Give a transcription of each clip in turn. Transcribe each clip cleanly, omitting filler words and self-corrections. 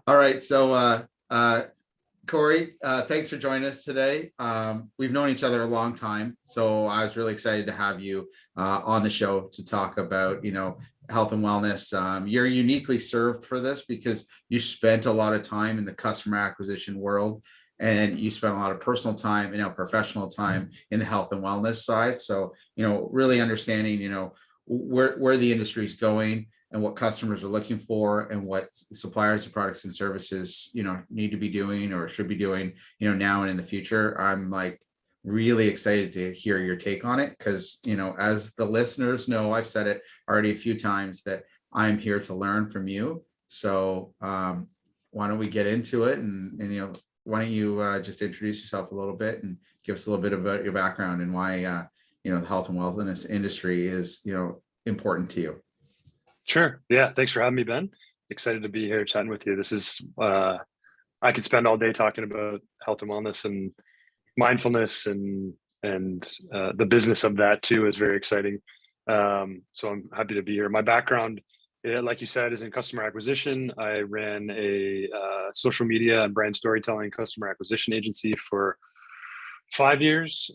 All right. So, Cory, thanks for joining us today. We've known each other a long time, so I was really excited to have you on the show to talk about, health and wellness. You're uniquely served for this because you spent a lot of time in the customer acquisition world, and you spent a lot of personal time, professional time in the health and wellness side. So, really understanding, where the industry is going and what customers are looking for and what suppliers of products and services, need to be doing or should be doing, now and in the future. I'm like really excited to hear your take on it because, as the listeners know, I've said it already a few times that I'm here to learn from you. So why don't we get into it and why don't you just introduce yourself a little bit and give us a little bit about your background and why, the health and wellness industry is, important to you. Sure. Yeah. Thanks for having me, Ben. Excited to be here chatting with you. This is, I could spend all day talking about health and wellness and mindfulness and the business of that too is very exciting. So I'm happy to be here. My background, like you said, is in customer acquisition. I ran a social media and brand storytelling customer acquisition agency for 5 years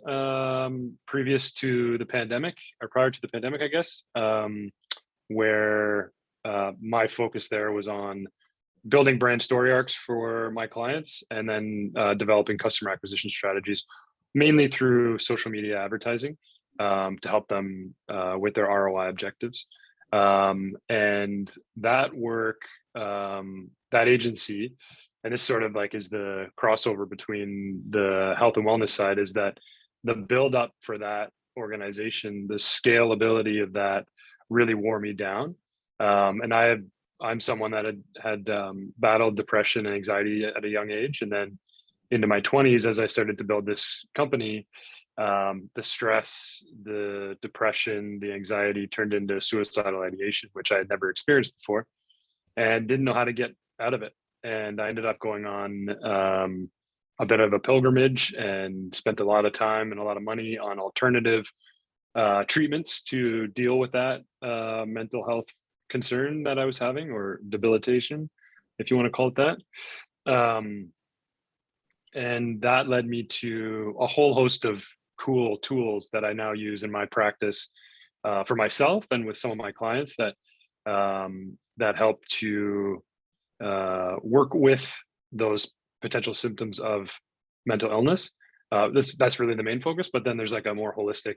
previous to the pandemic, or prior to the pandemic, I guess. Where my focus there was on building brand story arcs for my clients and then developing customer acquisition strategies, mainly through social media advertising to help them with their ROI objectives. And that work, that agency, and this sort of like is the crossover between the health and wellness side, is that the build up for that organization, the scalability of that really wore me down. And I'm someone that had battled depression and anxiety at a young age. And then into my 20s, as I started to build this company, the stress, the depression, the anxiety turned into suicidal ideation, which I had never experienced before and didn't know how to get out of it. And I ended up going on a bit of a pilgrimage and spent a lot of time and a lot of money on alternative treatments to deal with that mental health concern that I was having, or debilitation, if you want to call it that. And that led me to a whole host of cool tools that I now use in my practice for myself and with some of my clients that help to work with those potential symptoms of mental illness. That's really the main focus, but then there's like a more holistic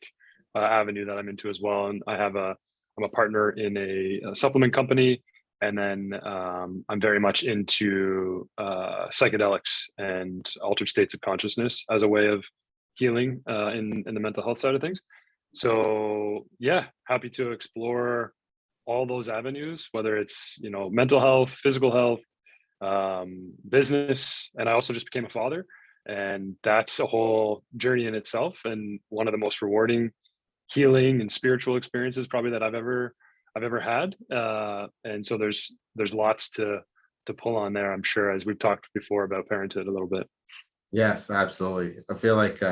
avenue that I'm into as well. And I'm a partner in a supplement company, and then I'm very much into psychedelics and altered states of consciousness as a way of healing in the mental health side of things. So yeah, happy to explore all those avenues, whether it's mental health, physical health, business, and I also just became a father, and that's a whole journey in itself, and one of the most rewarding healing and spiritual experiences probably that I've ever had. And so there's lots to pull on there, I'm sure, as we've talked before about parenthood a little bit. Yes, absolutely. I feel like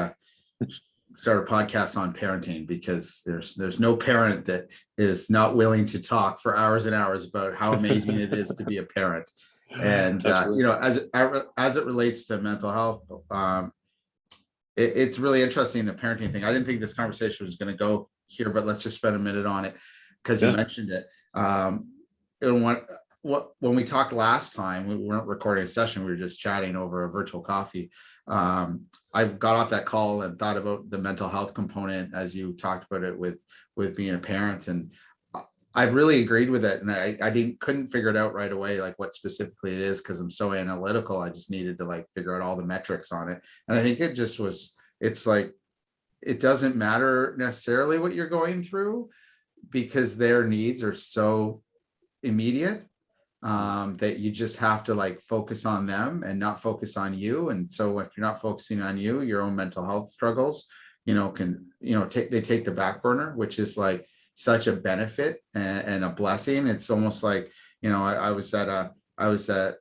start a podcast on parenting, because there's no parent that is not willing to talk for hours and hours about how amazing it is to be a parent. And as it relates to mental health, it's really interesting, the parenting thing. I didn't think this conversation was going to go here, but let's just spend a minute on it because you mentioned it. When we talked last time, we weren't recording a session, we were just chatting over a virtual coffee. I got off that call and thought about the mental health component as you talked about it with being a parent, and I really agreed with it. And I couldn't figure it out right away, like what specifically it is, because I'm so analytical. I just needed to like figure out all the metrics on it. And I think it's like, it doesn't matter necessarily what you're going through, because their needs are so immediate that you just have to like focus on them and not focus on you. And so if you're not focusing on you, your own mental health struggles, they take the back burner, which is like such a benefit and a blessing. It's almost like, I was at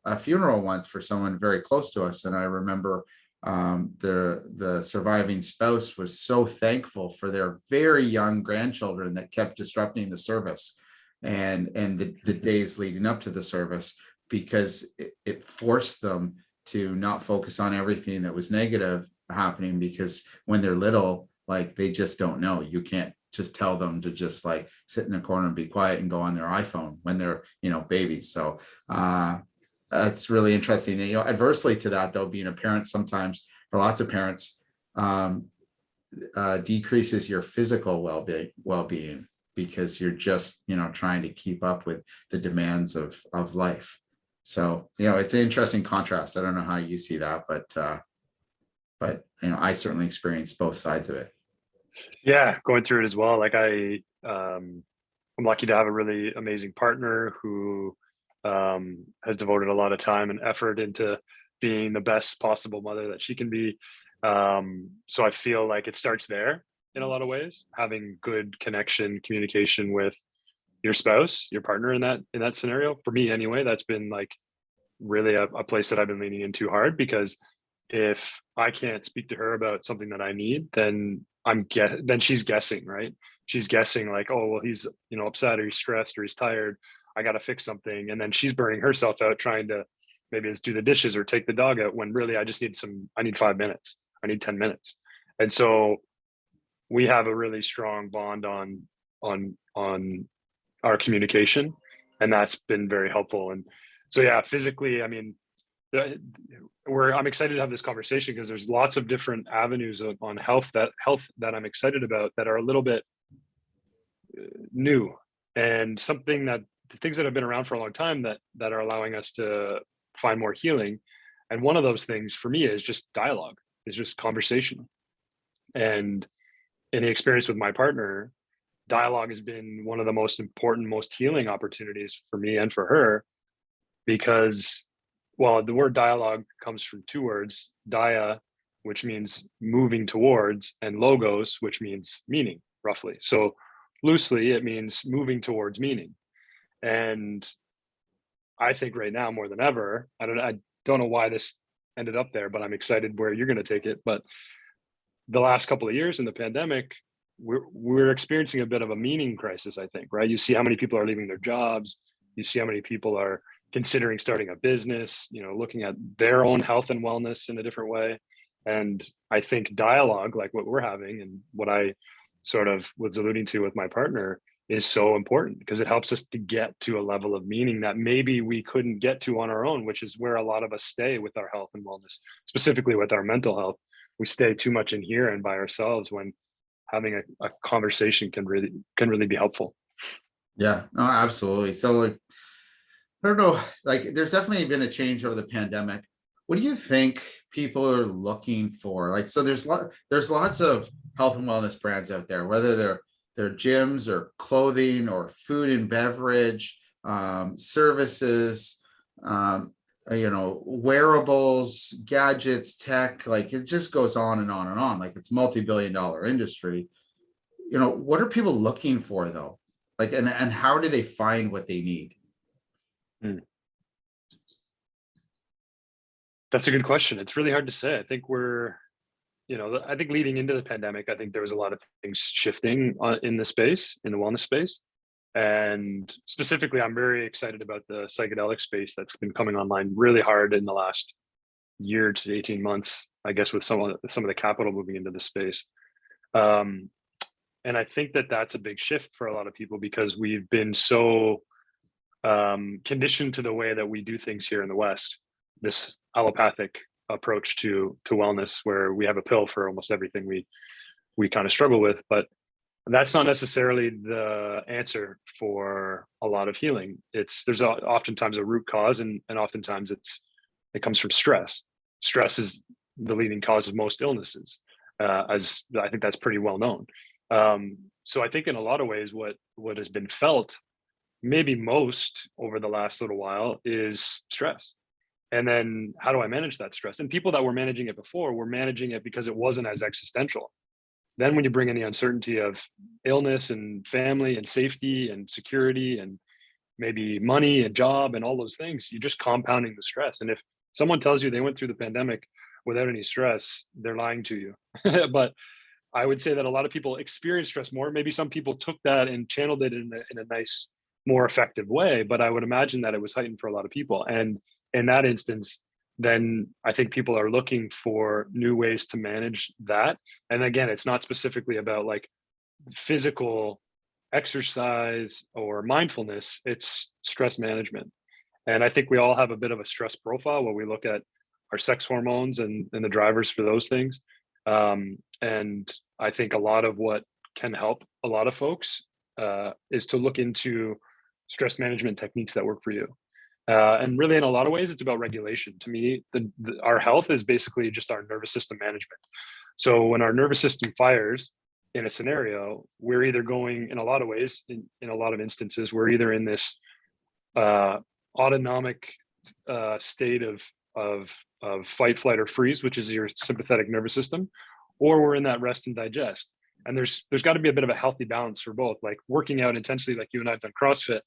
a funeral once for someone very close to us, and I remember the surviving spouse was so thankful for their very young grandchildren that kept disrupting the service and the days leading up to the service, because it forced them to not focus on everything that was negative happening, because when they're little, like they just don't know. You can't just tell them to just like sit in the corner and be quiet and go on their iPhone when they're, babies. So that's really interesting. And, adversely to that, though, being a parent sometimes, for lots of parents, decreases your physical well-being because you're just, trying to keep up with the demands of life. So, it's an interesting contrast. I don't know how you see that, but I certainly experienced both sides of it. Yeah, going through it as well. Like I'm lucky to have a really amazing partner who has devoted a lot of time and effort into being the best possible mother that she can be. So I feel like it starts there in a lot of ways, having good connection, communication with your spouse, your partner in that scenario. For me anyway, that's been like really a place that I've been leaning into hard, because if I can't speak to her about something that I need, then then she's guessing, right? She's guessing like, oh, well, he's, upset, or he's stressed, or he's tired. I got to fix something. And then she's burning herself out trying to maybe it's do the dishes or take the dog out, when really I just need I need 5 minutes. I need 10 minutes. And so we have a really strong bond on our communication, and that's been very helpful. And so, yeah, physically, I mean, I'm excited to have this conversation because there's lots of different avenues on health that I'm excited about that are a little bit new, and something that things that have been around for a long time that are allowing us to find more healing. And one of those things for me is just dialogue, is just conversation. And in the experience with my partner, dialogue has been one of the most important, most healing opportunities for me and for her, because, well, the word dialogue comes from two words: dia, which means moving towards, and logos, which means meaning, roughly. So loosely, it means moving towards meaning. And I think right now more than ever, I don't know why this ended up there, but I'm excited where you're going to take it. But the last couple of years in the pandemic, we're experiencing a bit of a meaning crisis, I think, right? You see how many people are leaving their jobs. You see how many people are considering starting a business, looking at their own health and wellness in a different way. And I think dialogue, like what we're having and what I sort of was alluding to with my partner, is so important, because it helps us to get to a level of meaning that maybe we couldn't get to on our own, which is where a lot of us stay with our health and wellness, specifically with our mental health. We stay too much in here and by ourselves, when having a conversation can really be helpful. Yeah, no, absolutely. So like, I don't know, like there's definitely been a change over the pandemic. What do you think people are looking for? Like, so there's lots of health and wellness brands out there, whether they're gyms or clothing or food and beverage, services, wearables, gadgets, tech, like it just goes on and on and on. Like it's multi-billion-dollar industry. What are people looking for though? Like, and how do they find what they need? That's a good question. It's really hard to say. I think I think leading into the pandemic, I think there was a lot of things shifting in the space, in the wellness space. And specifically, I'm very excited about the psychedelic space that's been coming online really hard in the last year to 18 months, I guess, with some of the capital moving into the space. And I think that's a big shift for a lot of people, because we've been so conditioned to the way that we do things here in the West, this allopathic approach to wellness, where we have a pill for almost everything we kind of struggle with. But that's not necessarily the answer for a lot of healing. There's oftentimes a root cause, and oftentimes it comes from stress. Stress is the leading cause of most illnesses, as I think that's pretty well known. So I think in a lot of ways, what has been felt maybe most over the last little while is stress. And then how do I manage that stress? And people that were managing it before were managing it because it wasn't as existential. Then when you bring in the uncertainty of illness and family and safety and security and maybe money and job and all those things, you're just compounding the stress. And if someone tells you they went through the pandemic without any stress, they're lying to you. But I would say that a lot of people experience stress more. Maybe some people took that and channeled it in a nice more effective way, but I would imagine that it was heightened for a lot of people. And in that instance, then I think people are looking for new ways to manage that. And again, it's not specifically about like physical exercise or mindfulness, it's stress management. And I think we all have a bit of a stress profile when we look at our sex hormones and the drivers for those things. And I think a lot of what can help a lot of folks is to look into stress management techniques that work for you. And really, in a lot of ways, it's about regulation. To me, our health is basically just our nervous system management. So when our nervous system fires in a scenario, we're either going, in a lot of ways, in a lot of instances, we're either in this autonomic state of fight, flight, or freeze, which is your sympathetic nervous system, or we're in that rest and digest. And there's got to be a bit of a healthy balance for both. Like working out intensely, like you and I've done CrossFit,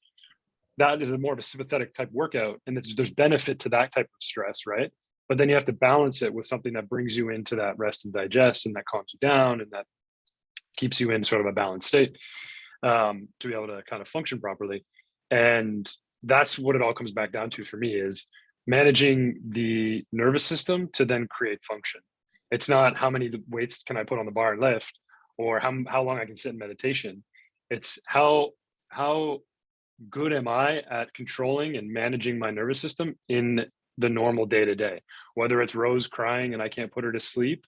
that is more of a sympathetic type workout, and there's benefit to that type of stress, right? But then you have to balance it with something that brings you into that rest and digest, and that calms you down, and that keeps you in sort of a balanced state to be able to kind of function properly. And that's what it all comes back down to for me, is managing the nervous system to then create function. It's not how many weights can I put on the bar and lift, or how long I can sit in meditation. It's how good am I at controlling and managing my nervous system in the normal day to day. Whether it's Rose crying and I can't put her to sleep,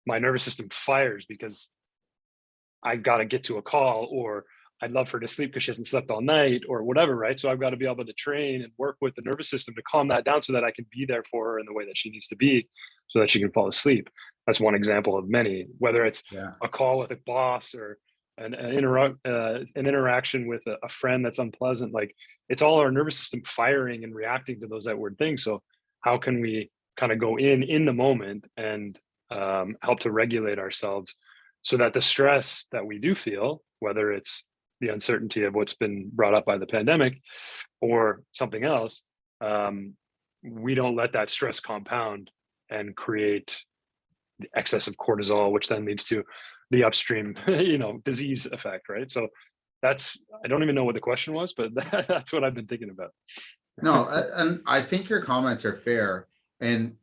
my nervous system fires because I got to get to a call, or I'd love for her to sleep because she hasn't slept all night, or whatever, right? So I've got to be able to train and work with the nervous system to calm that down so that I can be there for her in the way that she needs to be so that she can fall asleep. That's one example of many, whether it's a call with a boss or an interaction with a friend that's unpleasant. Like, it's all our nervous system firing and reacting to those outward things. So how can we kind of go in the moment and help to regulate ourselves so that the stress that we do feel, whether it's the uncertainty of what's been brought up by the pandemic or something else, we don't let that stress compound and create the excess of cortisol, which then leads to the upstream, disease effect, right? So I don't even know what the question was, but that's what I've been thinking about. No, and I think your comments are fair. And,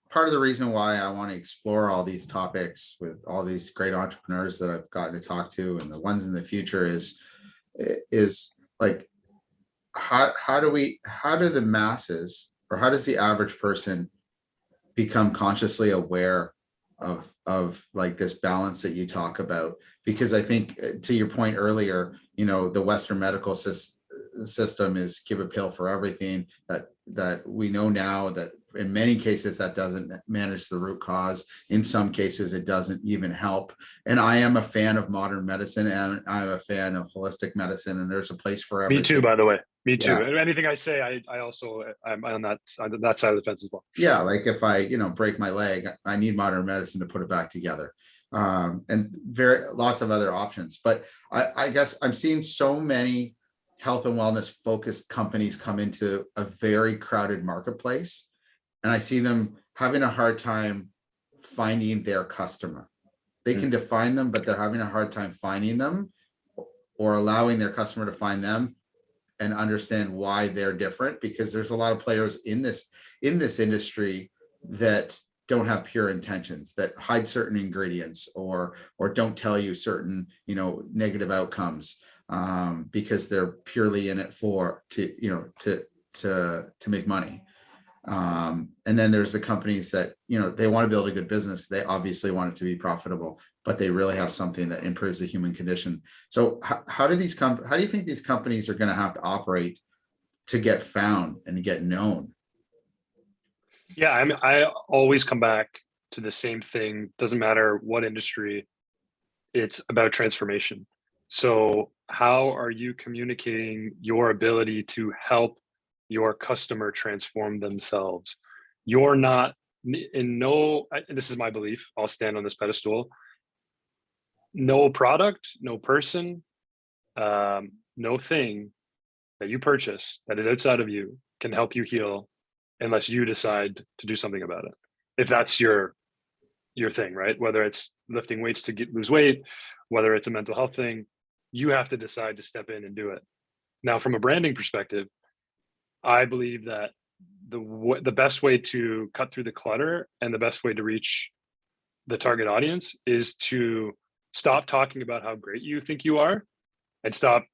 part of the reason why I want to explore all these topics with all these great entrepreneurs that I've gotten to talk to, and the ones in the future, is like, how do the masses, or how does the average person become consciously aware of like this balance that you talk about? Because I think, to your point earlier, the Western medical system is give a pill for everything. That we know now that in many cases that doesn't manage the root cause. In some cases it doesn't even help. And I am a fan of modern medicine, and I'm a fan of holistic medicine, and there's a place for everything. Me too, by the way. Me too. Yeah. Anything I say, I'm on that side of the fence as well. Yeah, like if I break my leg, I need modern medicine to put it back together, and lots of other options. But I guess I'm seeing so many health and wellness focused companies come into a very crowded marketplace, and I see them having a hard time finding their customer. They can define them, but they're having a hard time finding them, or allowing their customer to find them and understand why they're different, because there's a lot of players in this industry that don't have pure intentions, that hide certain ingredients, or don't tell you certain negative outcomes, because they're purely in it to make money. And then there's the companies that they want to build a good business. They obviously want it to be profitable, but they really have something that improves the human condition. So how do you think these companies are going to have to operate to get found and to get known? Yeah, I always come back to the same thing. Doesn't matter what industry, it's about transformation. So how are you communicating your ability to help your customer transform themselves? You're not this is my belief, I'll stand on this pedestal. No product, no person, no thing that you purchase that is outside of you can help you heal unless you decide to do something about it. If that's your thing, right? Whether it's lifting weights to lose weight, whether it's a mental health thing, you have to decide to step in and do it. Now, from a branding perspective, I believe that the best way to cut through the clutter and the best way to reach the target audience is to stop talking about how great you think you are and stop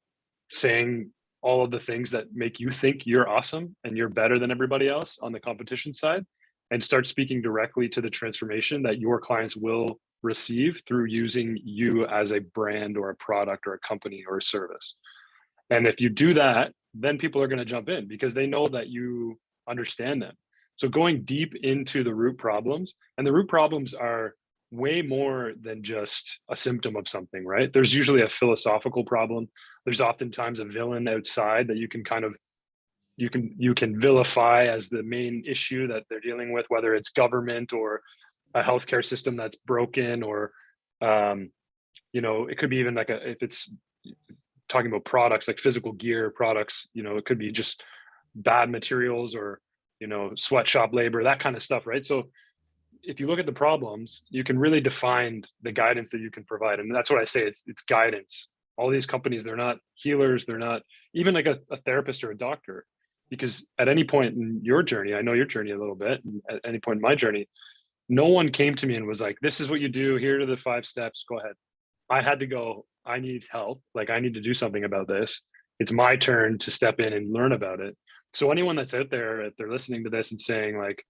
saying all of the things that make you think you're awesome and you're better than everybody else on the competition side, and start speaking directly to the transformation that your clients will receive through using you as a brand or a product or a company or a service. And if you do that, then people are going to jump in because they know that you understand them. So going deep into the root problems, and the root problems are way more than just a symptom of something, right? There's usually a philosophical problem. There's oftentimes a villain outside that you can kind of you can vilify as the main issue that they're dealing with, whether it's government or a healthcare system that's broken, or it could be even like if it's talking about products like physical gear products, it could be just bad materials or sweatshop labor, that kind of stuff, right? So if you look at the problems, you can really define the guidance that you can provide. And that's what I say, it's guidance. All these companies, they're not healers, they're not even like a therapist or a doctor, because at any point in your journey, I know your journey a little bit, and at any point in my journey, no one came to me and was like, this is what you do, here are the 5 steps, go ahead. I had to go, I need help, like I need to do something about this. It's my turn to step in and learn about it. So anyone that's out there, if they're listening to this and saying like,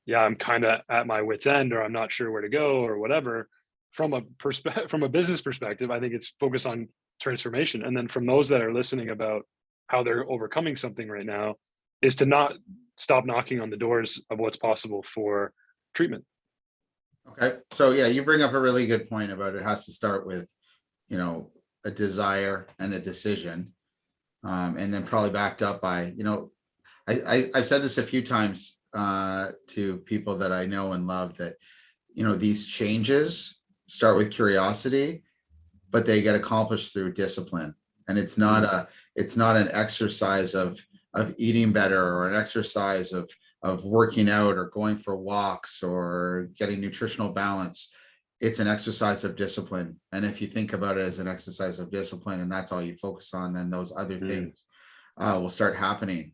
yeah, I'm kind of at my wit's end, or I'm not sure where to go or whatever, from a business perspective, I think it's focused on transformation. And then from those that are listening about how they're overcoming something right now, is to not stop knocking on the doors of what's possible for treatment. Okay. So yeah, you bring up a really good point about it has to start with, a desire and a decision. And then probably backed up by, I've said this a few times to people that I know and love, that, these changes start with curiosity, but they get accomplished through discipline. And it's not an exercise of eating better, or an exercise of working out or going for walks or getting nutritional balance. It's an exercise of discipline. And if you think about it as an exercise of discipline and that's all you focus on, then those other things will start happening.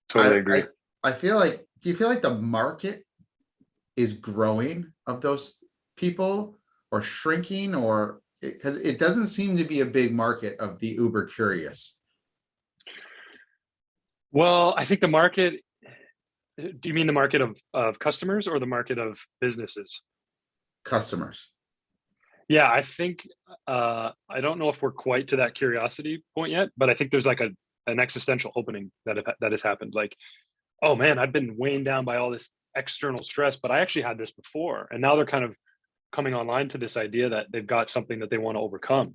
Totally agree. I feel like, do you feel like the market is growing of those people, or shrinking, or because it doesn't seem to be a big market of the uber curious? Well, I think the market, do you mean the market of customers or the market of businesses? Customers. Yeah, I think I don't know if we're quite to that curiosity point yet, but I think there's like an existential opening that has happened. Like, oh man, I've been weighing down by all this external stress, but I actually had this before, and now they're kind of coming online to this idea that they've got something that they want to overcome.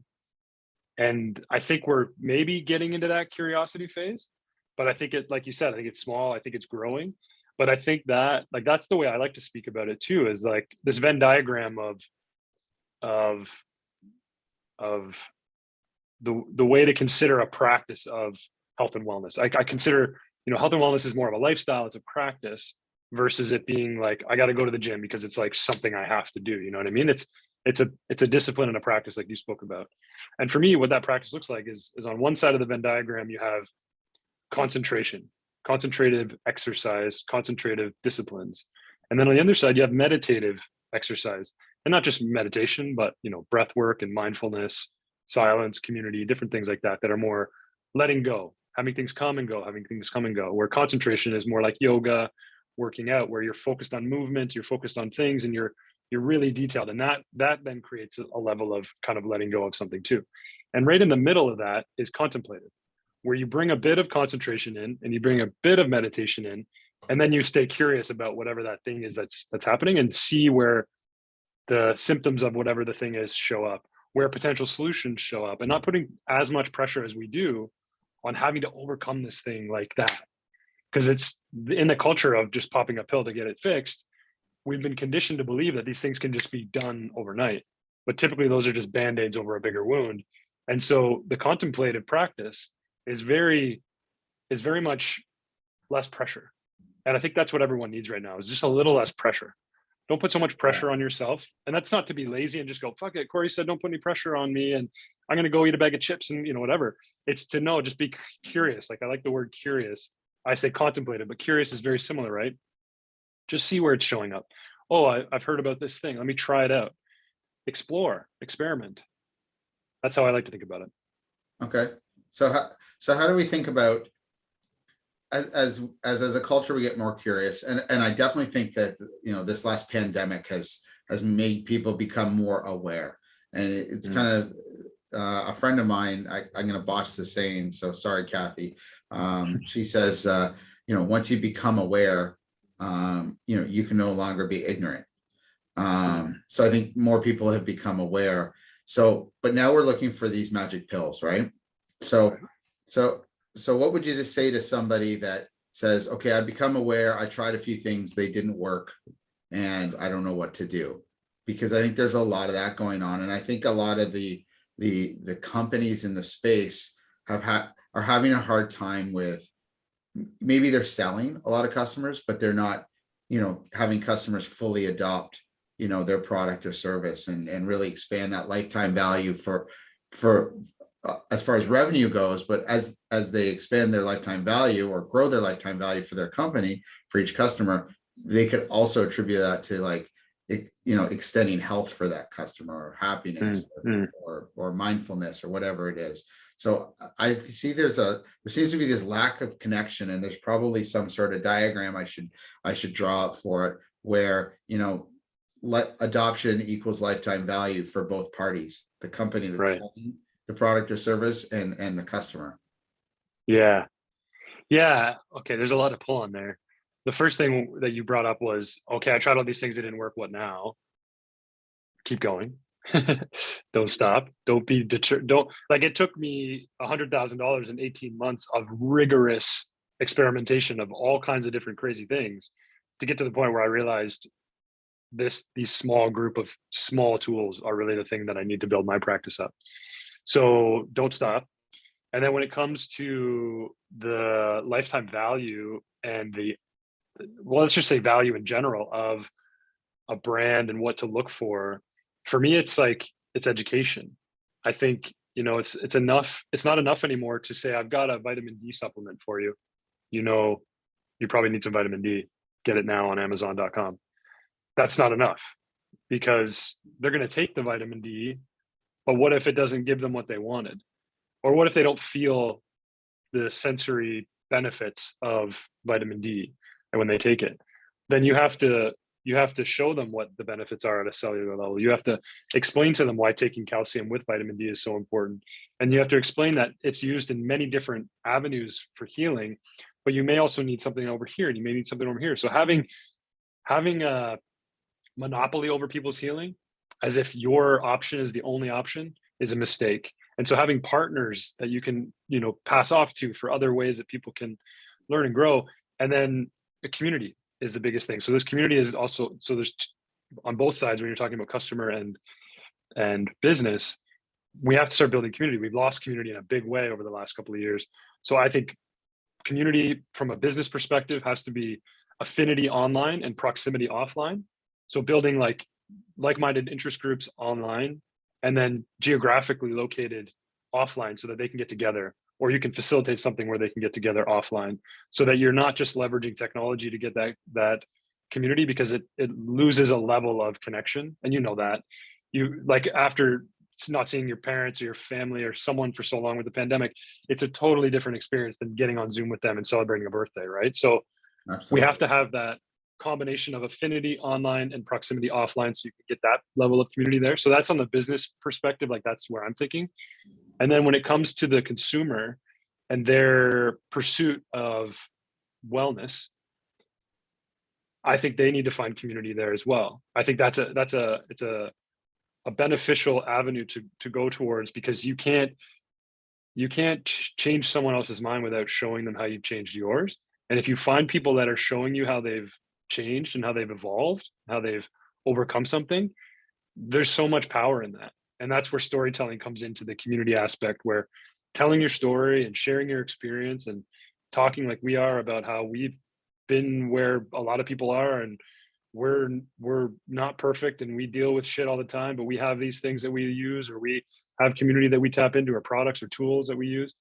And I think we're maybe getting into that curiosity phase, but I think it, like you said, I think it's small, I think it's growing. But I think that, like, that's the way I like to speak about it too, is like this Venn diagram of the way to consider a practice of health and wellness. I consider, health and wellness is more of a lifestyle, it's a practice, versus it being like, I got to go to the gym because it's like something I have to do. You know what I mean? It's a discipline and a practice, like you spoke about. And for me, what that practice looks like is on one side of the Venn diagram, you have concentration, concentrative exercise, concentrative disciplines. And then on the other side, you have meditative exercise, and not just meditation, but, breath work and mindfulness, silence, community, different things like that are more letting go, having things come and go, where concentration is more like yoga, working out, where you're focused on movement, you're focused on things, and you're really detailed. And that then creates a level of kind of letting go of something too. And right in the middle of that is contemplative, where you bring a bit of concentration in and you bring a bit of meditation in, and then you stay curious about whatever that thing is that's happening, and see where the symptoms of whatever the thing is show up, where potential solutions show up, and not putting as much pressure as we do on having to overcome this thing like that. Because it's in the culture of just popping a pill to get it fixed, we've been conditioned to believe that these things can just be done overnight. But typically those are just band-aids over a bigger wound. And so the contemplative practice is very much less pressure. And I think that's what everyone needs right now, is just a little less pressure. Don't put so much pressure on yourself. And that's not to be lazy and just go, fuck it, Cory said, don't put any pressure on me, and I'm going to go eat a bag of chips and, whatever. It's to know, just be curious. Like, I like the word curious. I say contemplative, but curious is very similar, right? Just see where it's showing up. Oh, I've heard about this thing. Let me try it out. Explore, experiment. That's how I like to think about it. Okay. So how do we think about, as a culture, we get more curious, and I definitely think that this last pandemic has made people become more aware, and it's kind of a friend of mine, I'm going to botch the saying, so sorry, Kathy. She says, once you become aware, you can no longer be ignorant. So I think more people have become aware. So, but now we're looking for these magic pills, right? So what would you just say to somebody that says, okay, I become aware, I tried a few things, they didn't work, and I don't know what to do? Because I think there's a lot of that going on. And I think a lot of the companies in the space are having a hard time with, maybe they're selling a lot of customers, but they're not, having customers fully adopt, their product or service, and really expand that lifetime value for as far as revenue goes. But as they expand their lifetime value or grow their lifetime value for their company, for each customer, they could also attribute that to, like, extending health for that customer, or happiness, or mindfulness, or whatever it is. So I see there seems to be this lack of connection, and there's probably some sort of diagram I should draw up for it, where adoption equals lifetime value for both parties, the company that's selling the product or service, and the customer. Yeah. Okay, there's a lot to pull on there. The first thing that you brought up was, okay, I tried all these things, it didn't work. What now? Keep going. Don't stop. Don't be deterred. It took me $100,000 in 18 months of rigorous experimentation of all kinds of different crazy things to get to the point where I realized these small group of small tools are really the thing that I need to build my practice up. So don't stop. And then when it comes to the lifetime value and let's just say value in general of a brand and what to look for me, it's education. I think, it's enough. It's not enough anymore to say, I've got a vitamin D supplement for you. You probably need some vitamin D. Get it now on Amazon.com. That's not enough, because they're going to take the vitamin D, but what if it doesn't give them what they wanted? Or what if they don't feel the sensory benefits of vitamin D, and when they take it? Then you have to show them what the benefits are at a cellular level. You have to explain to them why taking calcium with vitamin D is so important. And you have to explain that it's used in many different avenues for healing, but you may also need something over here, and you may need something over here. So having a monopoly over people's healing, as if your option is the only option, is a mistake. And so having partners that you can, pass off to for other ways that people can learn and grow. And then a community is the biggest thing. So this community is also, there's on both sides, when you're talking about customer and business, we have to start building community. We've lost community in a big way over the last couple of years. So I think community from a business perspective has to be affinity online and proximity offline. So building like-minded interest groups online, and then geographically located offline, so that they can get together, or you can facilitate something where they can get together offline, so that you're not just leveraging technology to get that community, because it loses a level of connection. And that after not seeing your parents or your family or someone for so long with the pandemic, it's a totally different experience than getting on Zoom with them and celebrating a birthday, right? So Absolutely. We have to have that combination of affinity online and proximity offline, so you can get that level of community there. So that's on the business perspective, that's where I'm thinking. And then when it comes to the consumer and their pursuit of wellness, I think they need to find community there as well. I think it's a beneficial avenue to go towards, because you can't change someone else's mind without showing them how you've changed yours. And if you find people that are showing you how they've changed and how they've evolved, how they've overcome something, there's so much power in that. And that's where storytelling comes into the community aspect, where telling your story and sharing your experience and talking like we are about how we've been where a lot of people are, and we're not perfect and we deal with shit all the time, but we have these things that we use, or we have community that we tap into, or products or tools that we use,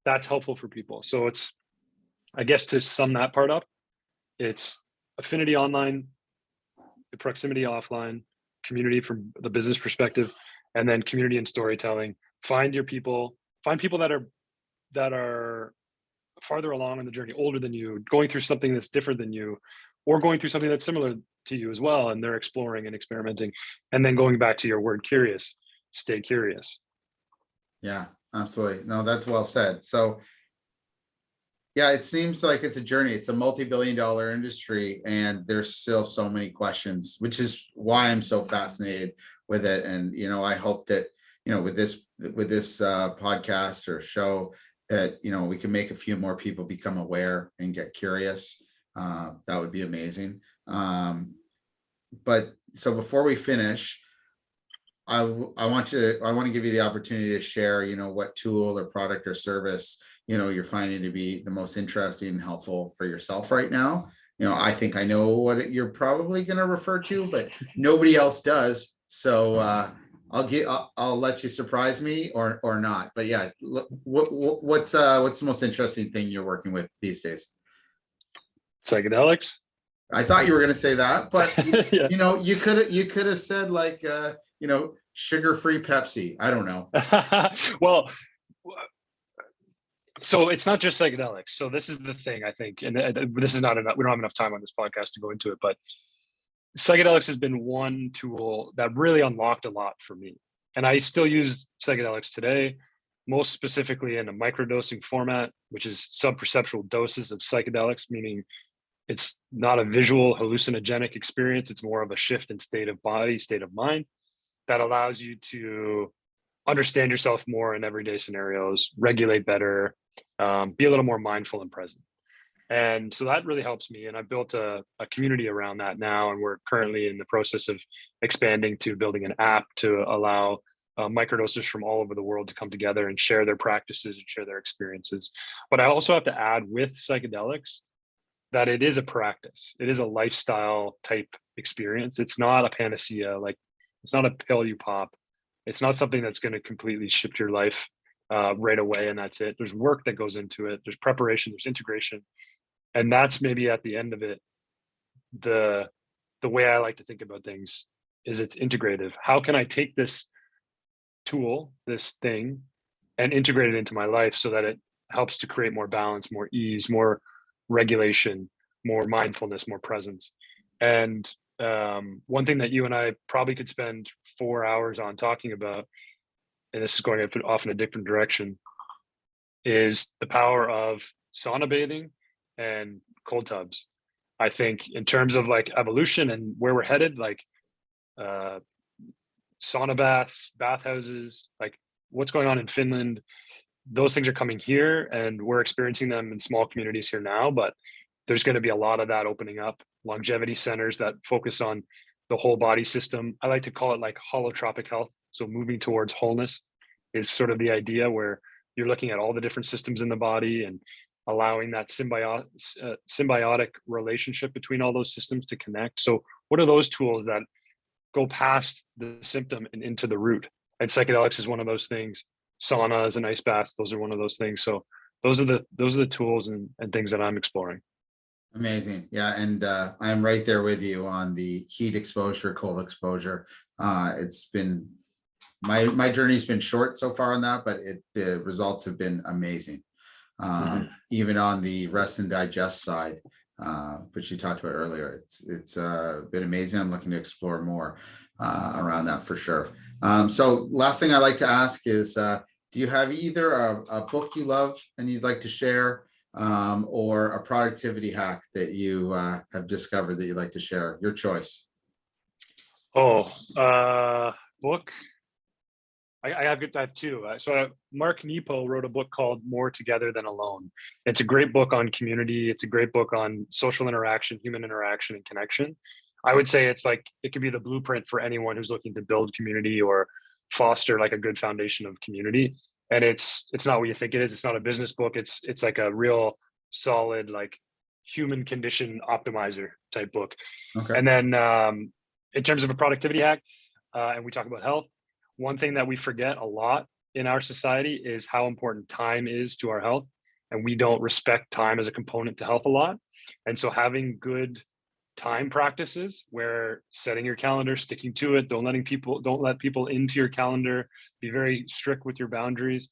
that's helpful for people. So it's, I guess, to sum that part up, it's affinity online, the proximity offline, community from the business perspective, and then community and storytelling. Find your people, find people that are farther along on the journey, older than you, going through something that's different than you, or going through something that's similar to you as well, and they're exploring and experimenting. And then going back to your word, curious, stay curious. Yeah, absolutely. No, that's well said. So yeah, it seems like it's a journey. It's a multi-billion-dollar industry, and there's still so many questions, which is why I'm so fascinated with it. And I hope that with this podcast or show, that we can make a few more people become aware and get curious. That would be amazing. But so before we finish, I want to give you the opportunity to share, what tool or product or service, you're finding to be the most interesting and helpful for yourself right now. I think I know what you're probably going to refer to, but nobody else does. So I'll let you surprise me or not. But yeah, what's the most interesting thing you're working with these days? Psychedelics. I thought you were going to say that, but Yeah. you could have said like sugar-free Pepsi. I don't know. Well, so it's not just psychedelics. So this is the thing, I think, and this is not enough. We don't have enough time on this podcast to go into it, but psychedelics has been one tool that really unlocked a lot for me. And I still use psychedelics today, most specifically in a microdosing format, which is subperceptual doses of psychedelics, meaning it's not a visual hallucinogenic experience. It's more of a shift in state of body, state of mind, that allows you to understand yourself more in everyday scenarios, regulate better, be a little more mindful and present. And so that really helps me. And I built a community around that now. And we're currently in the process of expanding to building an app to allow microdosers from all over the world to come together and share their practices and share their experiences. But I also have to add with psychedelics that it is a practice. It is a lifestyle type experience. It's not a panacea. Like, it's not a pill you pop. It's not something that's going to completely shift your life right away and that's it. There's work that goes into it. There's preparation, there's integration. And that's maybe at the end of it, the way I like to think about things is it's integrative. How can I take this tool, this thing, and integrate it into my life so that it helps to create more balance, more ease, more regulation, more mindfulness, more presence. And one thing that you and I probably could spend 4 hours on talking about, and this is going off in a different direction, is the power of sauna bathing and cold tubs. I think in terms of like evolution and where we're headed, like sauna baths, bathhouses, like what's going on in Finland, those things are coming here and we're experiencing them in small communities here now, but there's going to be a lot of that opening up. Longevity centers that focus on the whole body system. I like to call it like holotropic health. So moving towards wholeness is sort of the idea, where you're looking at all the different systems in the body and allowing that symbiotic relationship between all those systems to connect. So what are those tools that go past the symptom and into the root? And psychedelics is one of those things. Saunas and ice baths, those are one of those things. So those are the tools and things that I'm exploring. Amazing. Yeah. And I'm right there with you on the heat exposure, cold exposure. It's been, my journey's been short so far on that, but the results have been amazing. Even on the rest and digest side, which you talked about earlier, it's been amazing. I'm looking to explore more around that for sure. So last thing I like to ask is, do you have either a book you love and you'd like to share, or a productivity hack that you have discovered that you'd like to share? Your choice. Book. I have two. So Mark Nepo wrote a book called More Together Than Alone. It's a great book on community. It's a great book on social interaction, human interaction, and connection. I would say it's like, it could be the blueprint for anyone who's looking to build community or foster like a good foundation of community. And it's not what you think it is. It's not a business book. It's like a real solid, like human condition optimizer type book. Okay. And then in terms of a productivity hack, and we talk about health, one thing that we forget a lot in our society is how important time is to our health. And we don't respect time as a component to health a lot. And so having good time practices where setting your calendar, sticking to it, don't let people into your calendar, be very strict with your boundaries,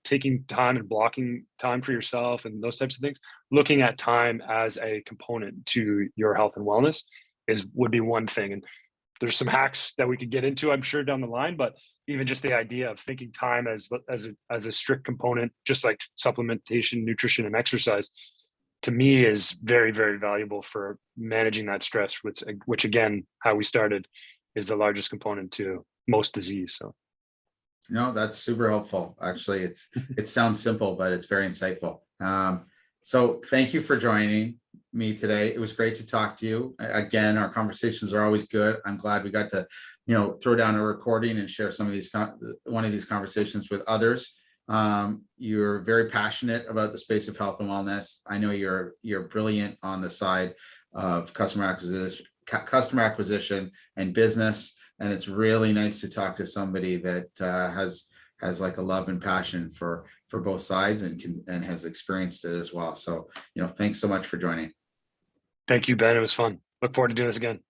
taking time and blocking time for yourself and those types of things, looking at time as a component to your health and wellness would be one thing. And there's some hacks that we could get into, I'm sure, down the line, but even just the idea of thinking time as a strict component, just like supplementation, nutrition, and exercise, to me is very, very valuable for managing that stress, which again, how we started, is the largest component to most disease. So No, that's super helpful. Actually, it sounds simple, but it's very insightful. So thank you for joining me today. It was great to talk to you. Again, our conversations are always good. I'm glad we got to, throw down a recording and share some of these, one of these conversations with others. You're very passionate about the space of health and wellness. I know you're brilliant on the side of customer acquisition and business. And it's really nice to talk to somebody that has like a love and passion for both sides and has experienced it as well. So, thanks so much for joining. thank you, Ben. It was fun. Look forward to doing this again.